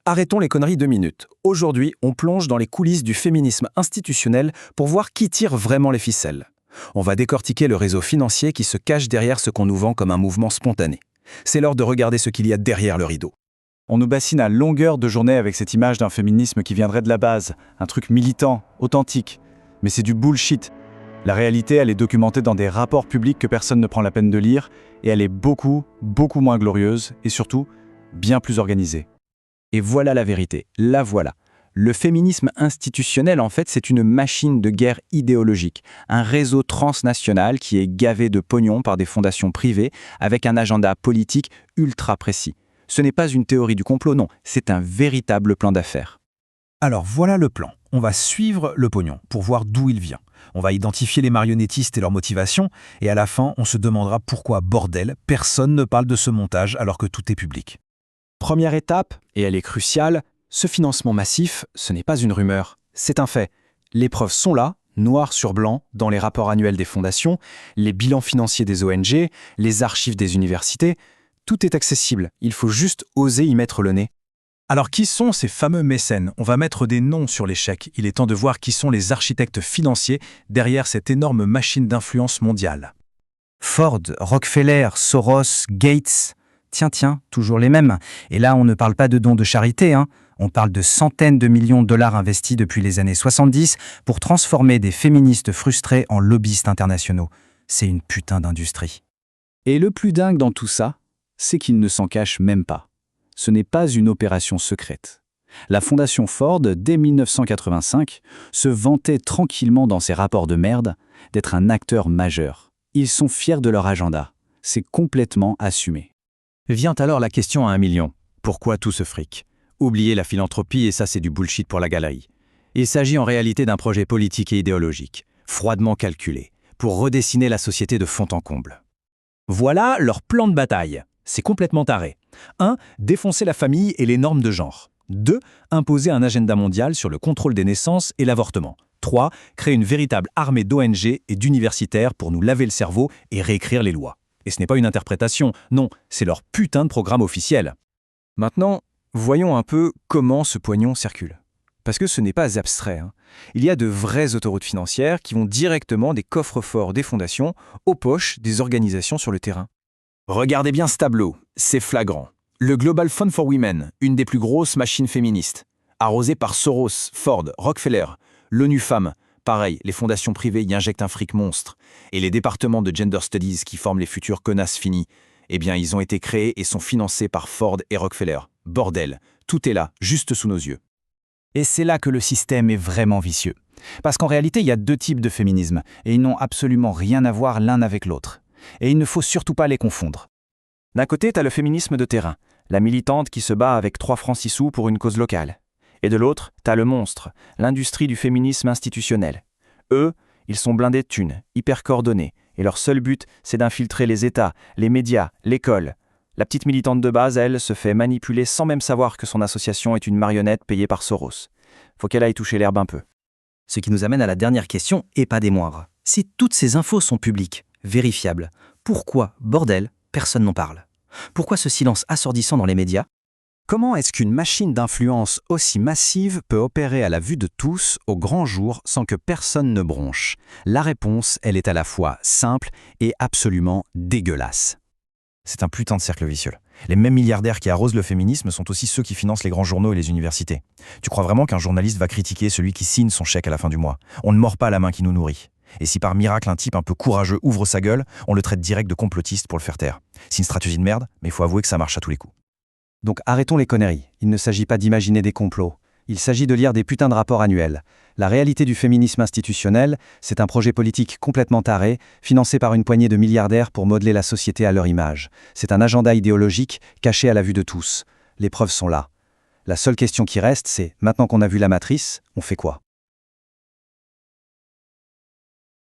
Arrêtons les conneries 2 minutes. Aujourd'hui, on plonge dans les coulisses du féminisme institutionnel pour voir qui tire vraiment les ficelles. On va décortiquer le réseau financier qui se cache derrière ce qu'on nous vend comme un mouvement spontané. C'est l'heure de regarder ce qu'il y a derrière le rideau. On nous bassine à longueur de journée avec cette image d'un féminisme qui viendrait de la base, un truc militant, authentique. Mais c'est du bullshit. La réalité, elle est documentée dans des rapports publics que personne ne prend la peine de lire, et elle est beaucoup moins glorieuse, et surtout, bien plus organisée. Et voilà la vérité, la voilà. Le féminisme institutionnel, en fait, c'est une machine de guerre idéologique, un réseau transnational qui est gavé de pognon par des fondations privées avec un agenda politique ultra précis. Ce n'est pas une théorie du complot, non, c'est un véritable plan d'affaires. Alors voilà le plan. On va suivre le pognon pour voir d'où il vient. On va identifier les marionnettistes et leurs motivations, et à la fin, on se demandera pourquoi, bordel, personne ne parle de ce montage alors que tout est public. Première étape, et elle est cruciale, ce financement massif, ce n'est pas une rumeur, c'est un fait. Les preuves sont là, noir sur blanc, dans les rapports annuels des fondations, les bilans financiers des ONG, les archives des universités. Tout est accessible, il faut juste oser y mettre le nez. Alors qui sont ces fameux mécènes? On va mettre des noms sur les chèques. Il est temps de voir qui sont les architectes financiers derrière cette énorme machine d'influence mondiale. Ford, Rockefeller, Soros, Gates. Tiens, toujours les mêmes. Et là, on ne parle pas de dons de charité, hein. On parle de centaines de millions de dollars investis depuis les années 70 pour transformer des féministes frustrés en lobbyistes internationaux. C'est une putain d'industrie. Et le plus dingue dans tout ça, c'est qu'ils ne s'en cachent même pas. Ce n'est pas une opération secrète. La fondation Ford, dès 1985, se vantait tranquillement dans ses rapports de merde d'être un acteur majeur. Ils sont fiers de leur agenda. C'est complètement assumé. Vient alors la question à 1 million. Pourquoi tout ce fric? Oubliez la philanthropie et ça c'est du bullshit pour la galerie. Il s'agit en réalité d'un projet politique et idéologique, froidement calculé, pour redessiner la société de fond en comble. Voilà leur plan de bataille. C'est complètement taré. 1. Défoncer la famille et les normes de genre. 2. Imposer un agenda mondial sur le contrôle des naissances et l'avortement. 3. Créer une véritable armée d'ONG et d'universitaires pour nous laver le cerveau et réécrire les lois. Et ce n'est pas une interprétation, non, c'est leur putain de programme officiel. Maintenant, voyons un peu comment ce pognon circule. Parce que ce n'est pas abstrait, hein. Il y a de vraies autoroutes financières qui vont directement des coffres-forts des fondations aux poches des organisations sur le terrain. Regardez bien ce tableau, c'est flagrant. Le Global Fund for Women, une des plus grosses machines féministes, arrosée par Soros, Ford, Rockefeller, l'ONU Femmes, pareil, les fondations privées y injectent un fric monstre, et les départements de Gender Studies qui forment les futurs connasses finis, eh bien ils ont été créés et sont financés par Ford et Rockefeller. Bordel, tout est là, juste sous nos yeux. Et c'est là que le système est vraiment vicieux. Parce qu'en réalité, il y a 2 types de féminisme, et ils n'ont absolument rien à voir l'un avec l'autre. Et il ne faut surtout pas les confondre. D'un côté, t'as le féminisme de terrain, la militante qui se bat avec 3 francs 6 sous pour une cause locale. Et de l'autre, t'as le monstre, l'industrie du féminisme institutionnel. Eux, ils sont blindés de thunes, hyper coordonnés, et leur seul but, c'est d'infiltrer les États, les médias, l'école. La petite militante de base, elle, se fait manipuler sans même savoir que son association est une marionnette payée par Soros. Faut qu'elle aille toucher l'herbe un peu. Ce qui nous amène à la dernière question, et pas des moindres. Si toutes ces infos sont publiques, vérifiables, pourquoi, bordel, personne n'en parle? Pourquoi ce silence assourdissant dans les médias? Comment est-ce qu'une machine d'influence aussi massive peut opérer à la vue de tous, au grand jour, sans que personne ne bronche? La réponse, elle est à la fois simple et absolument dégueulasse. C'est un putain de cercle vicieux. Les mêmes milliardaires qui arrosent le féminisme sont aussi ceux qui financent les grands journaux et les universités. Tu crois vraiment qu'un journaliste va critiquer celui qui signe son chèque à la fin du mois? On ne mord pas la main qui nous nourrit. Et si par miracle un type un peu courageux ouvre sa gueule, on le traite direct de complotiste pour le faire taire. C'est une stratégie de merde, mais il faut avouer que ça marche à tous les coups. Donc arrêtons les conneries. Il ne s'agit pas d'imaginer des complots. Il s'agit de lire des putains de rapports annuels. La réalité du féminisme institutionnel, c'est un projet politique complètement taré, financé par une poignée de milliardaires pour modeler la société à leur image. C'est un agenda idéologique caché à la vue de tous. Les preuves sont là. La seule question qui reste, c'est, maintenant qu'on a vu la matrice, on fait quoi?